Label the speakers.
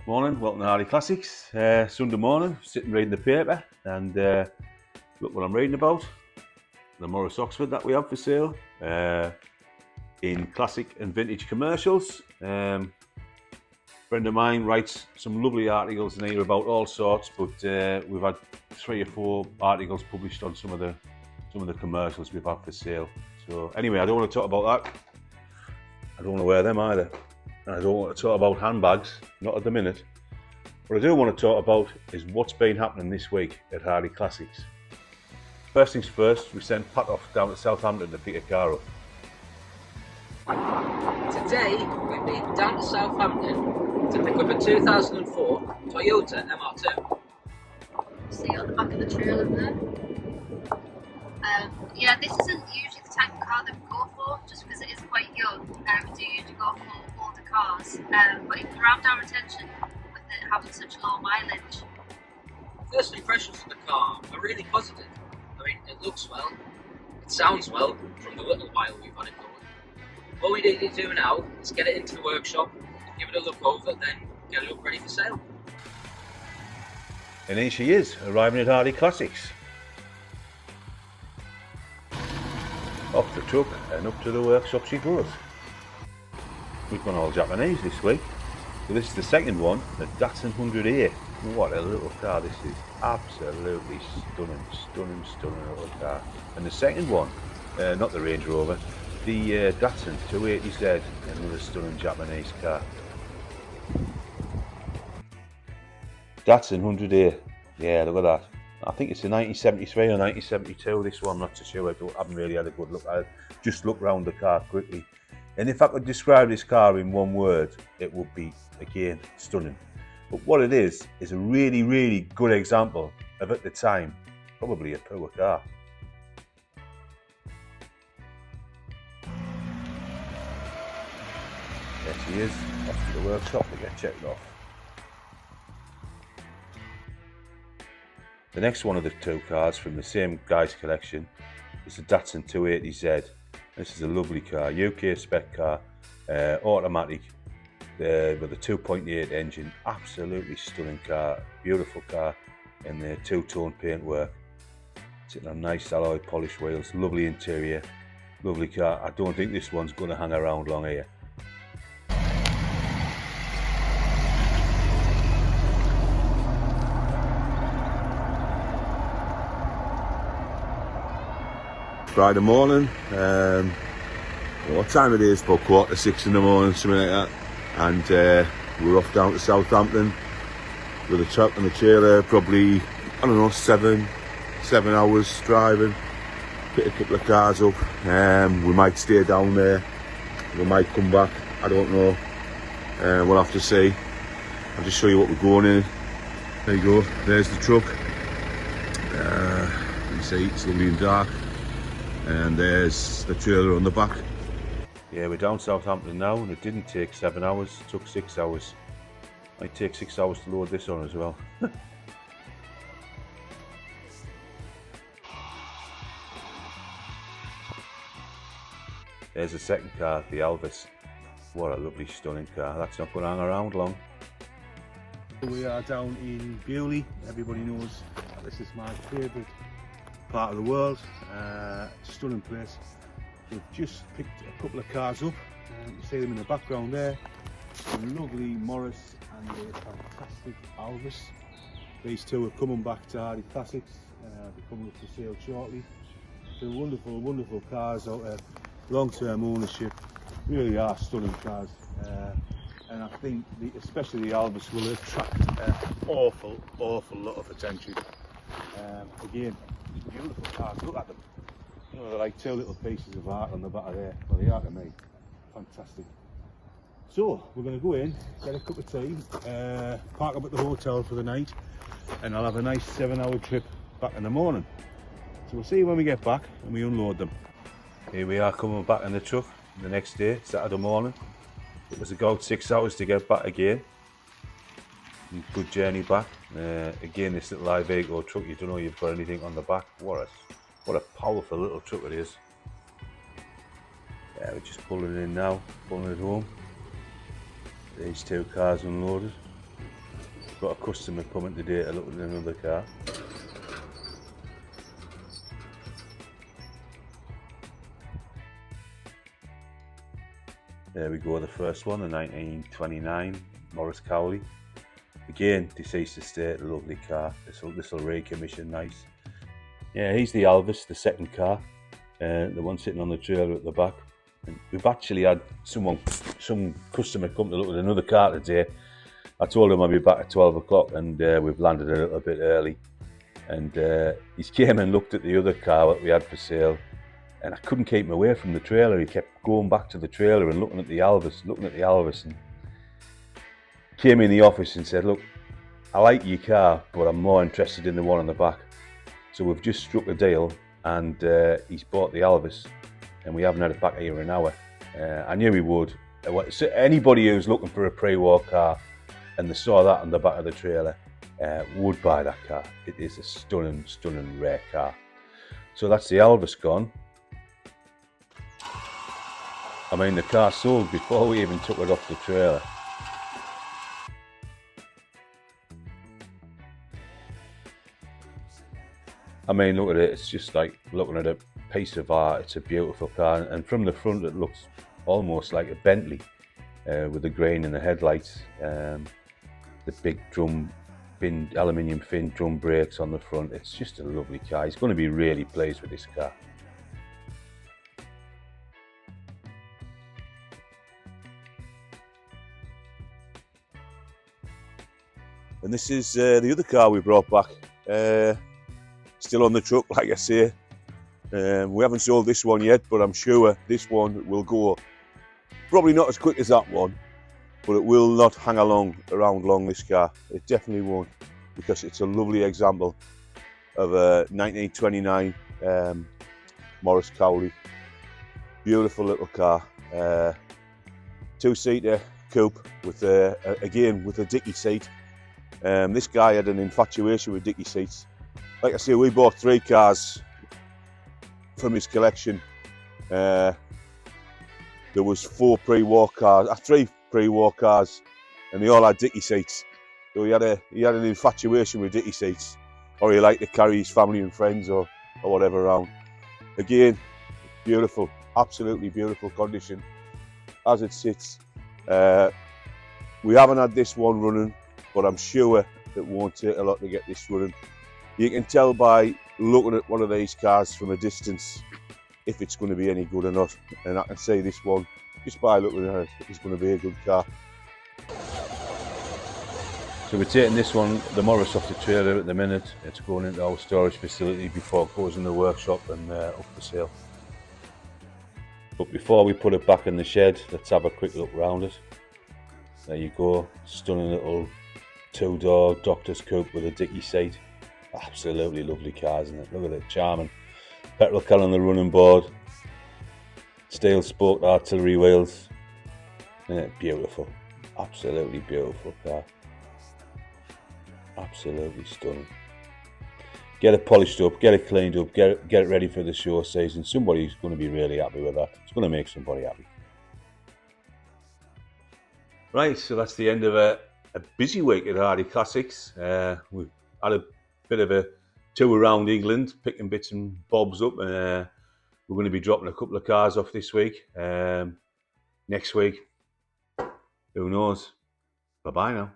Speaker 1: Morning, welcome to Harley Classics. Sunday morning, sitting reading the paper, and look what I'm reading about. The Morris Oxford that we have for sale in classic and vintage commercials. Friend of mine writes some lovely articles in here about all sorts, but we've had 3 or 4 articles published on some of the commercials we've had for sale. So anyway, I don't want to talk about that. I don't want to wear them either. And I don't want to talk about handbags, not at the minute. What I do want to talk about is what's been happening this week at Harley Classics. First things first, we sent Pat off down to Southampton to pick a car up.
Speaker 2: Today, we've been down to Southampton to pick up a 2004 Toyota MR2.
Speaker 3: See on the back of the trailer there. Yeah, this isn't usually the type of car that we go for, just because it is quite young. We do usually go for older cars, but it grabbed our attention with it having such low mileage.
Speaker 2: First impressions of the car are really positive. I mean, it looks well, it sounds well from the little while we've had it going. All we need to do now is get it into the workshop, give it a look over, then get it up ready for sale.
Speaker 1: And here she is, arriving at Harley Classics. Off the truck and up to the workshop she goes. We've gone all Japanese this week. So this is the second one, the Datsun 100A. What a little car this is. Absolutely stunning little car. And the second one, not the Range Rover, the Datsun 280Z, another stunning Japanese car. Datsun 100A, yeah, look at that. I think it's a 1973 or 1972, this one, I'm not so sure. I haven't really had a good look. I just looked round the car quickly. And if I could describe this car in one word, it would be, again, stunning. But what it is a really, really good example of, at the time, probably a poor car. There she is, off to the workshop to get checked off. The next one of the 2 cars from the same guy's collection is the Datsun 280Z. This is a lovely car, UK spec car, automatic, with a 2.8 engine. Absolutely stunning car, beautiful car in the 2-tone paintwork. Sitting on nice alloy polished wheels, lovely interior, lovely car. I don't think this one's going to hang around long here. Friday morning, what time it is, about 5:45 in the morning, something like that, and we're off down to Southampton with a truck and a trailer, probably, I don't know, 7 hours driving, pick a couple of cars up. We might stay down there, we might come back, I don't know, we'll have to see. I'll just show you what we're going in. There you go, there's the truck, you can see it's lovely and dark. And there's the trailer on the back. Yeah, we're down Southampton now, and it didn't take 7 hours, it took 6 hours. Might take 6 hours to load this on as well. There's the second car, the Alvis. What a lovely, stunning car. That's not going to hang around long. We are down in Bewley. Everybody knows this is my favourite part of the world. Stunning place. We've just picked a couple of cars up. You see them in the background there. A lovely Morris and a fantastic Alvis. These 2 are coming back to Harley Classics. They're coming up for sale shortly. They're wonderful cars out there. Long-term ownership. Really are stunning cars. And I think especially the Alvis will attract an awful lot of attention. Again, beautiful cars, look at them. You know, they're like 2 little pieces of art on the back of there. Well, they are to me. Fantastic. So, we're going to go in, get a cup of tea, park up at the hotel for the night, and I'll have a nice 7-hour trip back in the morning. So we'll see you when we get back and we unload them. Here we are coming back in the truck the next day, Saturday morning. It was about 6 hours to get back again. Good journey back. Again, this little Iveco truck, you don't know you've got anything on the back. What a powerful little truck it is. Yeah, we're just pulling it in now, pulling it home. These 2 cars unloaded. got a customer coming today to look at another car. There we go, the first one, the 1929 Morris Cowley. Again, deceased estate, a lovely car. This will recommission nice. Yeah, he's the Alvis, the second car, the one sitting on the trailer at the back. And we've actually had some customer come to look at another car today. I told him I'd be back at 12 o'clock, and we've landed a little bit early. And he came and looked at the other car that we had for sale, and I couldn't keep him away from the trailer. He kept going back to the trailer and looking at the Alvis, and came in the office and said, look, I like your car, but I'm more interested in the one on the back. So we've just struck a deal, and he's bought the Alvis, and we haven't had it back here an hour. I knew he would. So anybody who's looking for a pre-war car and they saw that on the back of the trailer would buy that car. It is a stunning, stunning rare car. So that's the Alvis gone. I mean, the car sold before we even took it off the trailer. I mean, look at it, it's just like looking at a piece of art. It's a beautiful car, and from the front it looks almost like a Bentley with the grain in the headlights, the big aluminium fin drum brakes on the front. It's just a lovely car. He's going to be really pleased with this car. And this is the other car we brought back. Still on the truck, like I say. We haven't sold this one yet, but I'm sure this one will go. Probably not as quick as that one, but it will not hang around long, this car. It definitely won't, because it's a lovely example of a 1929 Morris Cowley. Beautiful little car. Two-seater coupe with again with a dicky seat. This guy had an infatuation with dicky seats. Like I say, we bought 3 cars from his collection. There was 3 pre-war cars, and they all had dicky seats. So he had an infatuation with dicky seats, or he liked to carry his family and friends or whatever around. Again, beautiful, absolutely beautiful condition as it sits. We haven't had this one running, but I'm sure it won't take a lot to get this running. You can tell by looking at one of these cars from a distance if it's going to be any good or not. And I can say this one, just by looking at it, it's going to be a good car. So we're taking this one, the Morris, off the trailer at the minute. It's going into our storage facility before it goes in the workshop and up for sale. But before we put it back in the shed, let's have a quick look round it. There you go, stunning little 2-door doctor's coupe with a dicky seat. Absolutely lovely car, isn't it? Look at it, charming. Petrol can on the running board. Steel spoked artillery wheels. Isn't it beautiful? Absolutely beautiful car. Absolutely stunning. Get it polished up, get it cleaned up, get it ready for the show season. Somebody's going to be really happy with that. It's going to make somebody happy. Right, so that's the end of a busy week at Hardy Classics. We've had a bit of a tour around England, picking bits and bobs up. We're going to be dropping a couple of cars off this week. Next week, who knows? Bye-bye now.